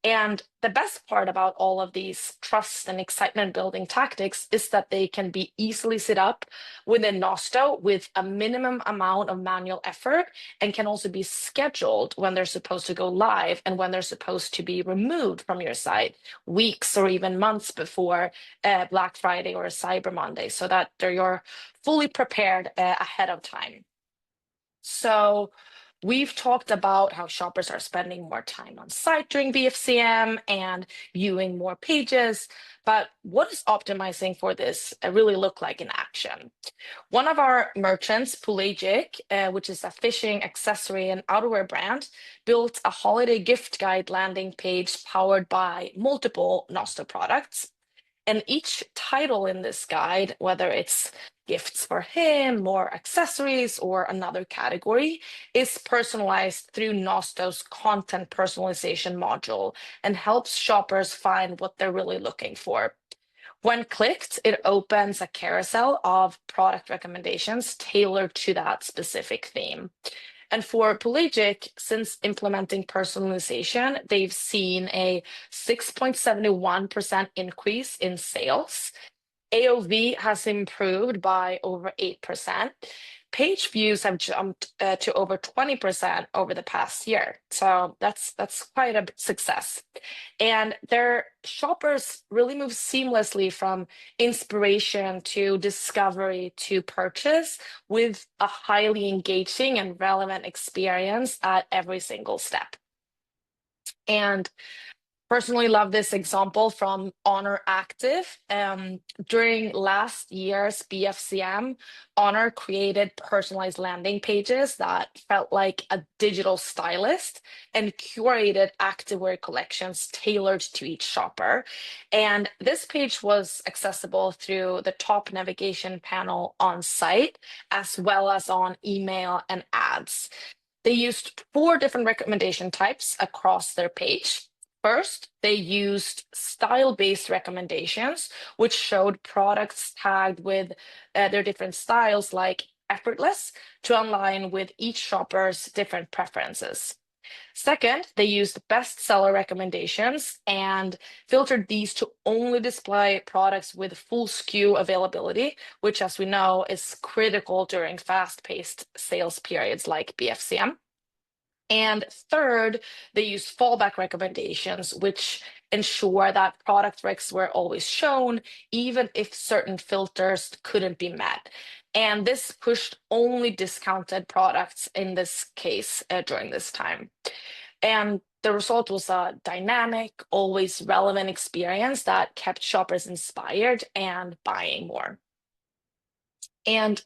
And the best part about all of these trust and excitement building tactics is that they can be easily set up within Nosto with a minimum amount of manual effort, and can also be scheduled when they're supposed to go live and when they're supposed to be removed from your site weeks or even months before Black Friday or Cyber Monday, so that you're fully prepared ahead of time. So we've talked about how shoppers are spending more time on site during BFCM and viewing more pages, but what does optimizing for this really look like in action? One of our merchants, Pelagic, which is a fishing accessory and outerwear brand, built a holiday gift guide landing page powered by multiple Nosto products. And each title in this guide, whether it's gifts for him or accessories or another category, is personalized through Nosto's content personalization module and helps shoppers find what they're really looking for. When clicked, it opens a carousel of product recommendations tailored to that specific theme. And for Pelagic, since implementing personalization, they've seen a 6.71% increase in sales. AOV has improved by over 8%. Page views have jumped to over 20% over the past year. So that's quite a success. And their shoppers really move seamlessly from inspiration to discovery to purchase with a highly engaging and relevant experience at every single step. And personally love this example from Honor Active. During last year's BFCM, Honor created personalized landing pages that felt like a digital stylist and curated activewear collections tailored to each shopper. And this page was accessible through the top navigation panel on site, as well as on email and ads. They used 4 different recommendation types across their page. First, they used style-based recommendations, which showed products tagged with their different styles, like effortless, to align with each shopper's different preferences. Second, they used bestseller recommendations and filtered these to only display products with full SKU availability, which, as we know, is critical during fast-paced sales periods like BFCM. And third, they use fallback recommendations, which ensure that product recs were always shown, even if certain filters couldn't be met. And this pushed only discounted products in this case during this time. And the result was a dynamic, always relevant experience that kept shoppers inspired and buying more. And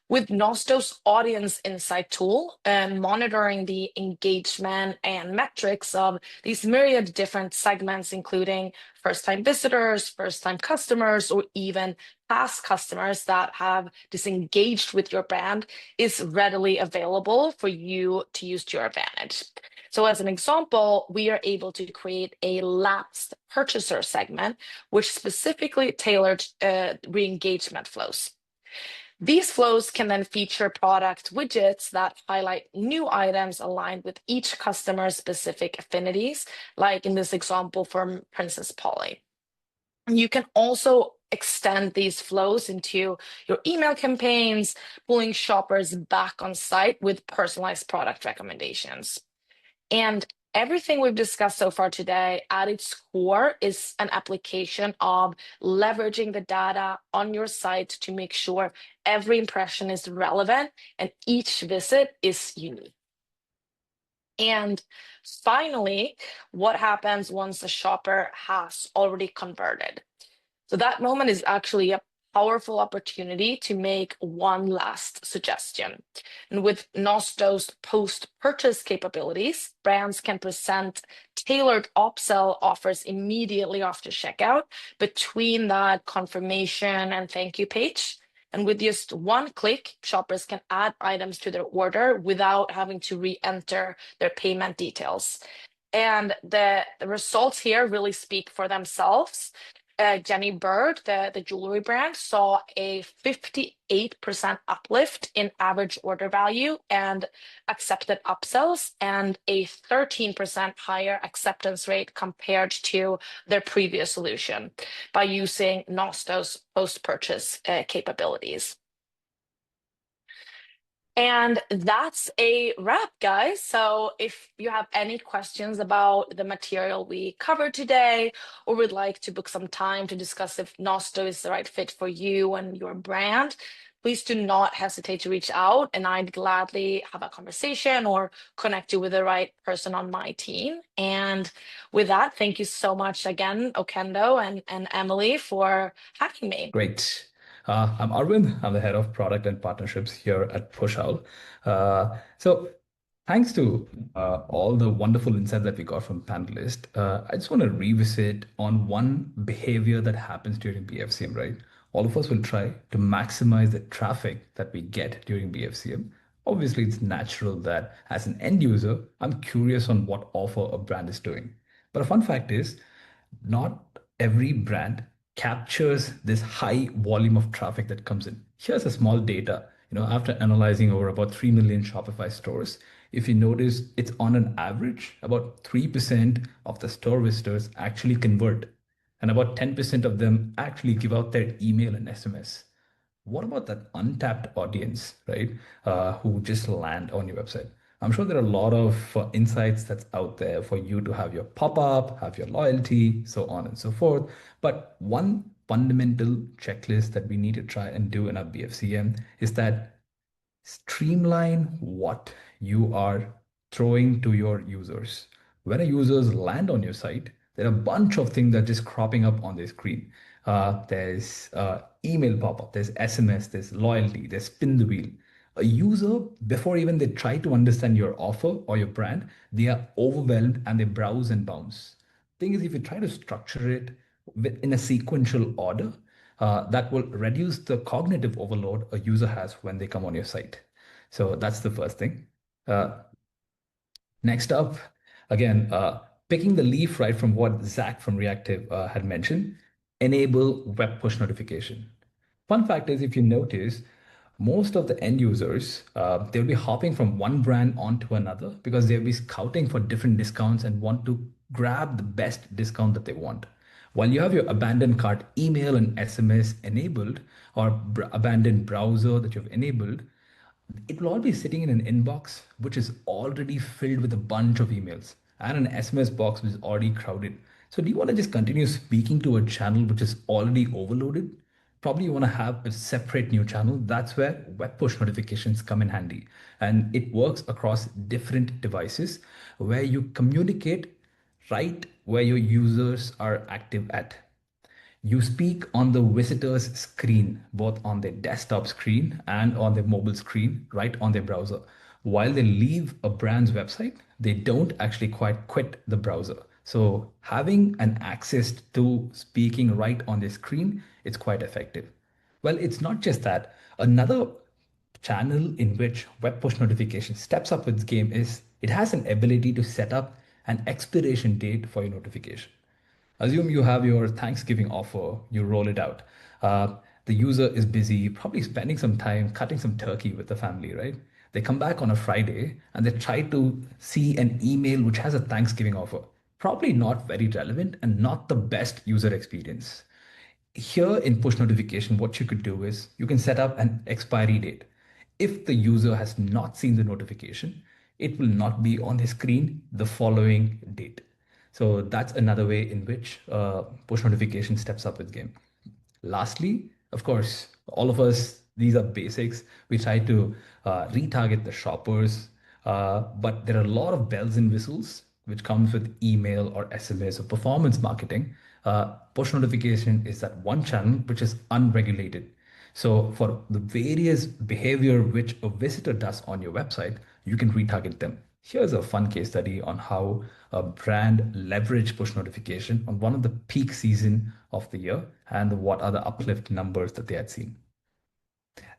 with Nosto's audience insight tool, monitoring the engagement and metrics of these myriad different segments, including first-time visitors, first-time customers, or even past customers that have disengaged with your brand, is readily available for you to use to your advantage. So as an example, we are able to create a lapsed purchaser segment, which specifically tailored re-engagement flows. These flows can then feature product widgets that highlight new items aligned with each customer's specific affinities, like in this example from Princess Polly. You can also extend these flows into your email campaigns, pulling shoppers back on site with personalized product recommendations. And everything we've discussed so far today at its core is an application of leveraging the data on your site to make sure every impression is relevant and each visit is unique. And finally, what happens once a shopper has already converted? So that moment is actually a powerful opportunity to make one last suggestion. And with Nosto's post-purchase capabilities, brands can present tailored upsell offers immediately after checkout between that confirmation and thank you page. And with just one click, shoppers can add items to their order without having to re-enter their payment details. And the results here really speak for themselves. Jenny Bird, the jewelry brand, saw a 58% uplift in average order value and accepted upsells, and a 13% higher acceptance rate compared to their previous solution by using Nosto's post-purchase capabilities. And that's a wrap, guys. So if you have any questions about the material we covered today, or would like to book some time to discuss if Nosto is the right fit for you and your brand, please do not hesitate to reach out, and I'd gladly have a conversation or connect you with the right person on my team. And with that, thank you so much again, Okendo and Emily, for having me. Great. I'm Arvind. I'm the head of product and partnerships here at Pushowl. So thanks to all the wonderful insights that we got from panelists, I just want to revisit on one behavior that happens during BFCM, right? All of us will try to maximize the traffic that we get during BFCM. Obviously, it's natural that as an end user, I'm curious on what offer a brand is doing. But a fun fact is, not every brand captures this high volume of traffic that comes in. Here's a small data. After analyzing over about 3 million Shopify stores, if you notice, it's on an average, about 3% of the store visitors actually convert, and about 10% of them actually give out their email and SMS. What about that untapped audience, right? Who just land on your website? I'm sure there are a lot of insights that's out there for you to have your pop-up, have your loyalty, so on and so forth. But one fundamental checklist that we need to try and do in our BFCM is that streamline what you are throwing to your users. When our users land on your site, there are a bunch of things that are just cropping up on their screen. There's email pop-up, there's SMS, there's loyalty, there's spin the wheel. A user, before even they try to understand your offer or your brand, they are overwhelmed and they browse and bounce. Thing is, if you try to structure it in a sequential order, that will reduce the cognitive overload a user has when they come on your site. So that's the first thing. Next up, again, picking the leaf right from what Zach from Reactive had mentioned, enable web push notification. Fun fact is, if you notice, most of the end users, they'll be hopping from one brand onto another because they'll be scouting for different discounts and want to grab the best discount that they want. While you have your abandoned cart email and SMS enabled, or abandoned browser that you've enabled, it will all be sitting in an inbox which is already filled with a bunch of emails, and an SMS box which is already crowded. So do you want to just continue speaking to a channel which is already overloaded? Probably you want to have a separate new channel. That's where web push notifications come in handy. And it works across different devices where you communicate right where your users are active at. You speak on the visitor's screen, both on their desktop screen and on their mobile screen, right on their browser. While they leave a brand's website, they don't actually quite quit the browser. So having an access to speaking right on the screen, it's quite effective. Well, it's not just that. Another channel in which web push notification steps up its game is it has an ability to set up an expiration date for your notification. Assume you have your Thanksgiving offer, you roll it out. The user is busy, probably spending some time cutting some turkey with the family, right? They come back on a Friday and they try to see an email which has a Thanksgiving offer. Probably not very relevant and not the best user experience. Here in push notification, what you could do is you can set up an expiry date. If the user has not seen the notification, it will not be on the screen the following date. So that's another way in which push notification steps up with game. Lastly, of course, all of us, these are basics. We try to retarget the shoppers, but there are a lot of bells and whistles which comes with email or SMS or performance marketing Push notification is that one channel which is unregulated. So for the various behavior which a visitor does on your website, you can retarget them. Here's a fun case study on how a brand leveraged push notification on one of the peak season of the year and what are the uplift numbers that they had seen.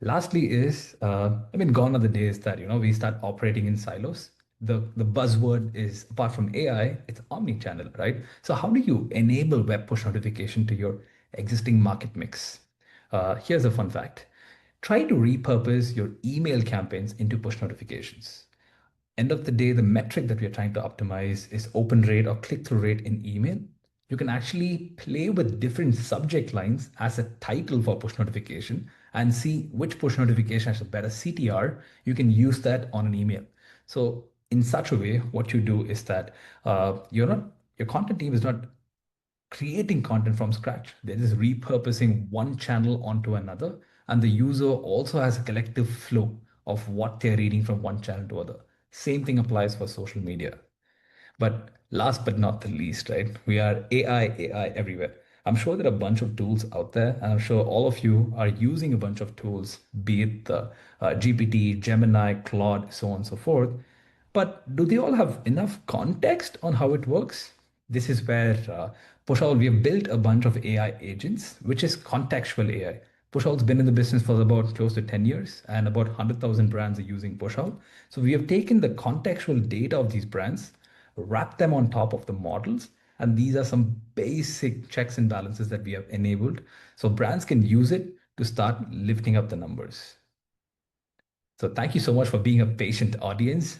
Lastly is, gone are the days that, we start operating in silos. The buzzword is, apart from AI, it's omni-channel, right? So how do you enable web push notification to your existing market mix? Here's a fun fact. Try to repurpose your email campaigns into push notifications. End of the day, the metric that we are trying to optimize is open rate or click-through rate in email. You can actually play with different subject lines as a title for push notification and see which push notification has a better CTR. You can use that on an email. So in such a way, what you do is that your content team is not creating content from scratch. They're just repurposing one channel onto another, and the user also has a collective flow of what they're reading from one channel to other. Same thing applies for social media. But last but not the least, right? We are AI everywhere. I'm sure there are a bunch of tools out there, and I'm sure all of you are using a bunch of tools, be it the GPT, Gemini, Claude, so on and so forth. But do they all have enough context on how it works? This is where Pushal, we have built a bunch of AI agents, which is contextual AI. Pushal's been in the business for about close to 10 years, and about 100,000 brands are using Pushal. So we have taken the contextual data of these brands, wrapped them on top of the models, and these are some basic checks and balances that we have enabled. So brands can use it to start lifting up the numbers. So thank you so much for being a patient audience.